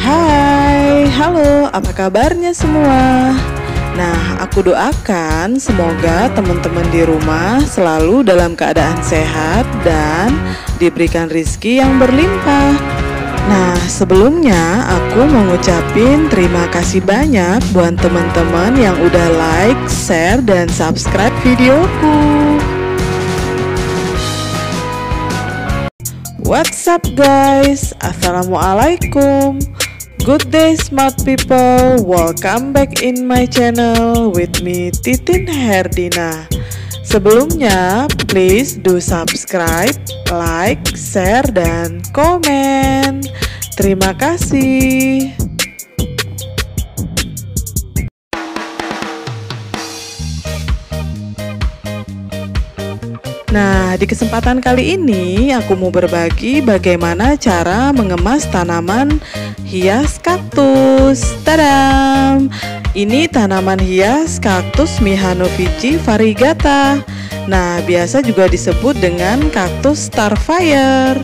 Hai, halo, apa kabarnya semua? Nah, aku doakan semoga teman-teman di rumah selalu dalam keadaan sehat dan diberikan rezeki yang berlimpah. Nah, sebelumnya aku mau ngucapin terima kasih banyak buat teman-teman yang udah like, share, dan subscribe videoku. What's up guys? Assalamualaikum. Good day smart people. Welcome back in my channel with me Titin Herdina. Sebelumnya please do subscribe, like, share, dan komen. Terima kasih. Nah, di kesempatan kali ini aku mau berbagi bagaimana cara mengemas tanaman hias kaktus. Tadam! Ini tanaman hias kaktus Mihanovici variegata. Nah, biasa juga disebut dengan kaktus Starfire.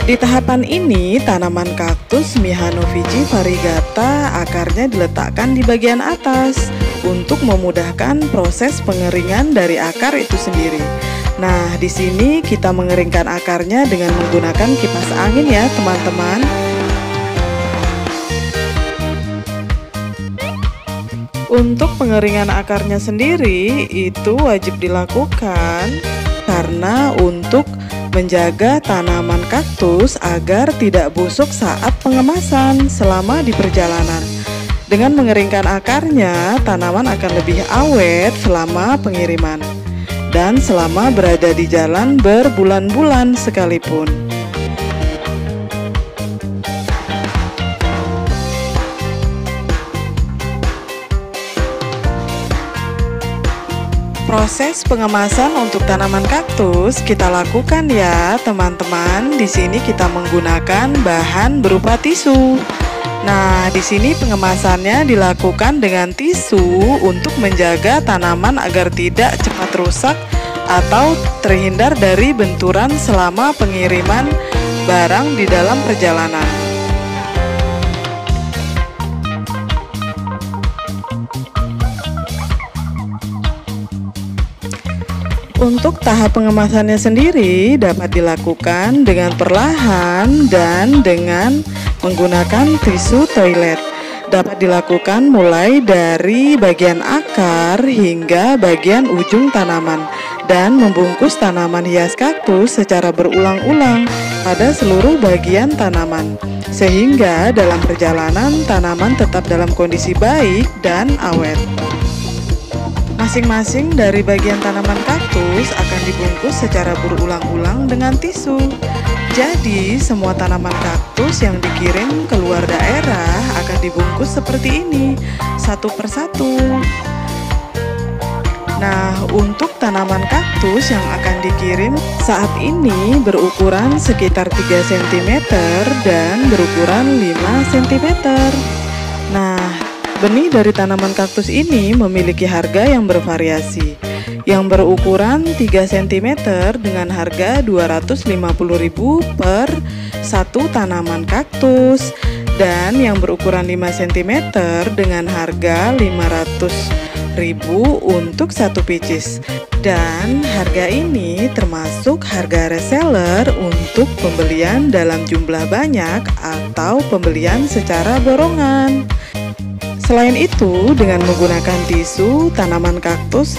Di tahapan ini, tanaman kaktus Mihanovici variegata akarnya diletakkan di bagian atas untuk memudahkan proses pengeringan dari akar itu sendiri. Nah, di sini kita mengeringkan akarnya dengan menggunakan kipas angin ya, teman-teman. Untuk pengeringan akarnya sendiri itu wajib dilakukan karena untuk menjaga tanaman kaktus agar tidak busuk saat pengemasan selama di perjalanan. Dengan mengeringkan akarnya, tanaman akan lebih awet selama pengiriman dan selama berada di jalan berbulan-bulan sekalipun. Proses pengemasan untuk tanaman kaktus kita lakukan ya, teman-teman. Di sini kita menggunakan bahan berupa tisu. Nah, di sini pengemasannya dilakukan dengan tisu untuk menjaga tanaman agar tidak cepat rusak atau terhindar dari benturan selama pengiriman barang di dalam perjalanan. Untuk tahap pengemasannya sendiri dapat dilakukan dengan perlahan dan dengan menggunakan tisu toilet. Dapat dilakukan mulai dari bagian akar hingga bagian ujung tanaman dan membungkus tanaman hias kaktus secara berulang-ulang pada seluruh bagian tanaman sehingga dalam perjalanan tanaman tetap dalam kondisi baik dan awet. Masing-masing dari bagian tanaman kaktus akan dibungkus secara berulang-ulang dengan tisu. Jadi, semua tanaman kaktus yang dikirim ke luar daerah akan dibungkus seperti ini, satu persatu. Nah, untuk tanaman kaktus yang akan dikirim saat ini berukuran sekitar 3 cm dan berukuran 5 cm. Nah, benih dari tanaman kaktus ini memiliki harga yang bervariasi. Yang berukuran 3 cm dengan harga 250.000 per satu tanaman kaktus dan yang berukuran 5 cm dengan harga 500.000 untuk satu pieces. Dan harga ini termasuk harga reseller untuk pembelian dalam jumlah banyak atau pembelian secara borongan. Selain itu, dengan menggunakan tisu, tanaman kaktus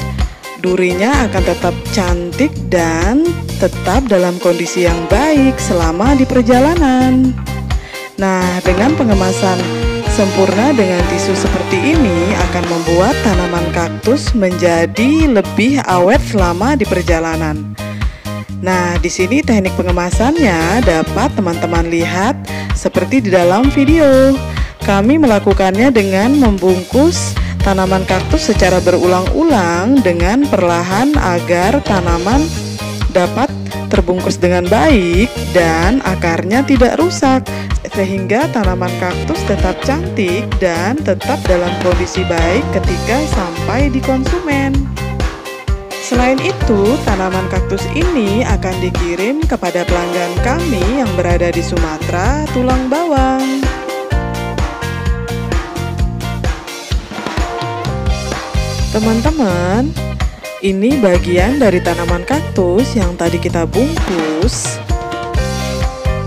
durinya akan tetap cantik dan tetap dalam kondisi yang baik selama di perjalanan. Nah, dengan pengemasan sempurna dengan tisu seperti ini akan membuat tanaman kaktus menjadi lebih awet selama di perjalanan. Nah, di sini teknik pengemasannya dapat teman-teman lihat seperti di dalam video. Kami melakukannya dengan membungkus tanaman kaktus secara berulang-ulang dengan perlahan agar tanaman dapat terbungkus dengan baik dan akarnya tidak rusak, sehingga tanaman kaktus tetap cantik dan tetap dalam kondisi baik ketika sampai di konsumen. Selain itu, tanaman kaktus ini akan dikirim kepada pelanggan kami yang berada di Sumatera, Tulang Bawang. Teman-teman, ini bagian dari tanaman kaktus yang tadi kita bungkus.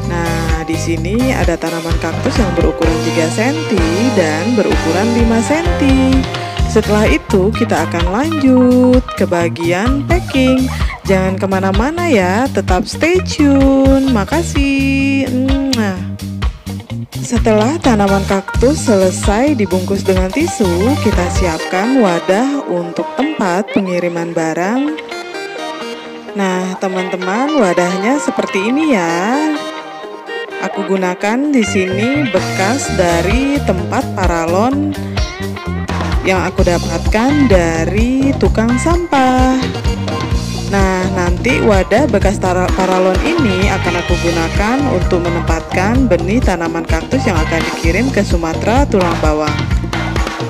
Nah, di sini ada tanaman kaktus yang berukuran 3 cm dan berukuran 5 cm. Setelah itu kita akan lanjut ke bagian packing. Jangan kemana-mana ya, tetap stay tune. Makasih. Setelah tanaman kaktus selesai dibungkus dengan tisu, kita siapkan wadah untuk tempat pengiriman barang. Nah, teman-teman, wadahnya seperti ini ya. Aku gunakan di sini bekas dari tempat paralon yang aku dapatkan dari tukang sampah. Nah, nanti wadah bekas paralon ini akan aku gunakan untuk menempatkan benih tanaman kaktus yang akan dikirim ke Sumatera Tulang Bawang.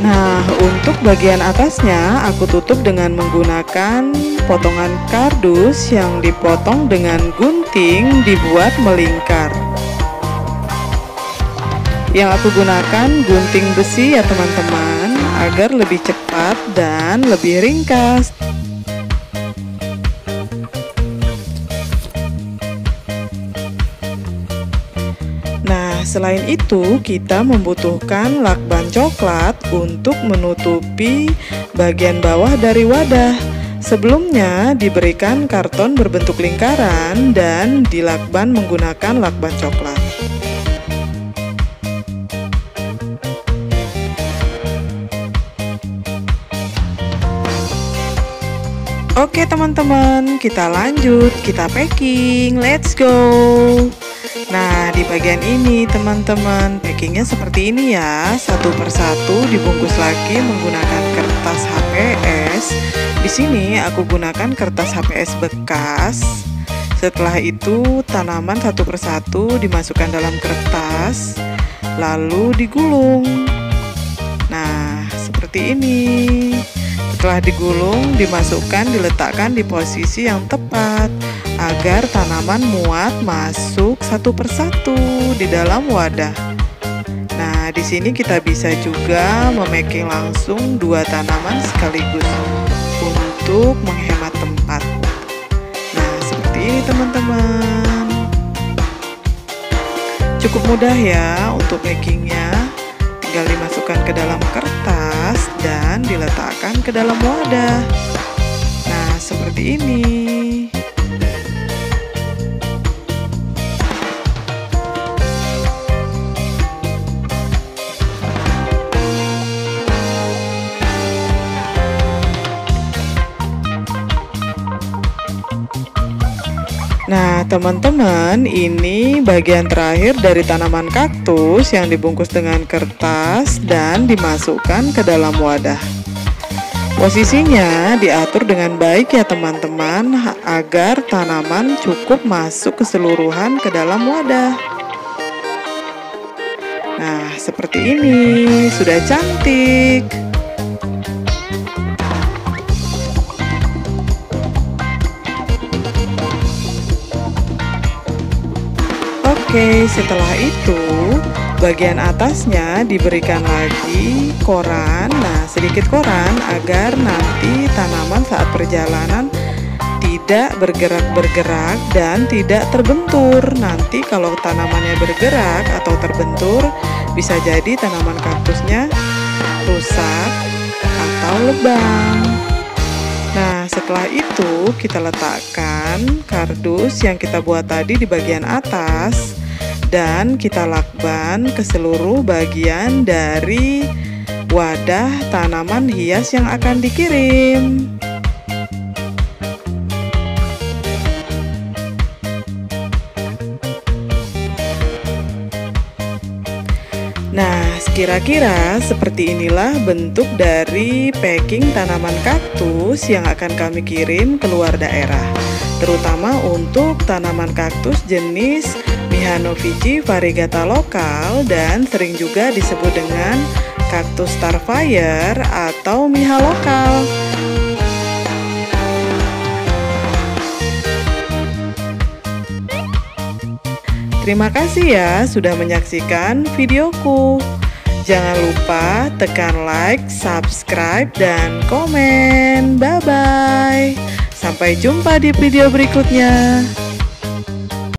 Nah, untuk bagian atasnya aku tutup dengan menggunakan potongan kardus yang dipotong dengan gunting dibuat melingkar. Yang aku gunakan gunting besi ya teman-teman, agar lebih cepat dan lebih ringkas. Nah, selain itu kita membutuhkan lakban coklat untuk menutupi bagian bawah dari wadah. Sebelumnya diberikan karton berbentuk lingkaran dan dilakban menggunakan lakban coklat. Oke teman-teman, kita lanjut, kita packing, let's go. Nah, di bagian ini teman-teman, packingnya seperti ini ya. Satu persatu dibungkus lagi menggunakan kertas HPS. Di sini aku gunakan kertas HPS bekas. Setelah itu tanaman satu persatu dimasukkan dalam kertas, lalu digulung. Nah, seperti ini. Setelah digulung, dimasukkan, diletakkan di posisi yang tepat agar tanaman muat masuk satu persatu di dalam wadah. Nah, di sini kita bisa juga memaking langsung 2 tanaman sekaligus untuk menghemat tempat. Nah, seperti ini teman-teman. Cukup mudah ya untuk packingnya. Tinggal dimasukkan ke dalam kertas dan diletakkan ke dalam wadah. Nah, seperti ini. Nah, teman-teman, ini bagian terakhir dari tanaman kaktus yang dibungkus dengan kertas dan dimasukkan ke dalam wadah. Posisinya diatur dengan baik ya teman-teman, agar tanaman cukup masuk keseluruhan ke dalam wadah. Nah, seperti ini, sudah cantik. Oke, setelah itu bagian atasnya diberikan lagi koran. Nah, sedikit koran agar nanti tanaman saat perjalanan tidak bergerak-bergerak dan tidak terbentur. Nanti kalau tanamannya bergerak atau terbentur, bisa jadi tanaman kaktusnya rusak atau lebam. Nah, setelah itu kita letakkan kardus yang kita buat tadi di bagian atas dan kita lakban ke seluruh bagian dari wadah tanaman hias yang akan dikirim. Nah, kira-kira seperti inilah bentuk dari packing tanaman kaktus yang akan kami kirim ke luar daerah, terutama untuk tanaman kaktus jenis Mihanovicci variegata lokal dan sering juga disebut dengan kaktus Starfire atau Miha lokal. Terima kasih ya sudah menyaksikan videoku. Jangan lupa tekan like, subscribe, dan komen. Bye-bye. Sampai jumpa di video berikutnya.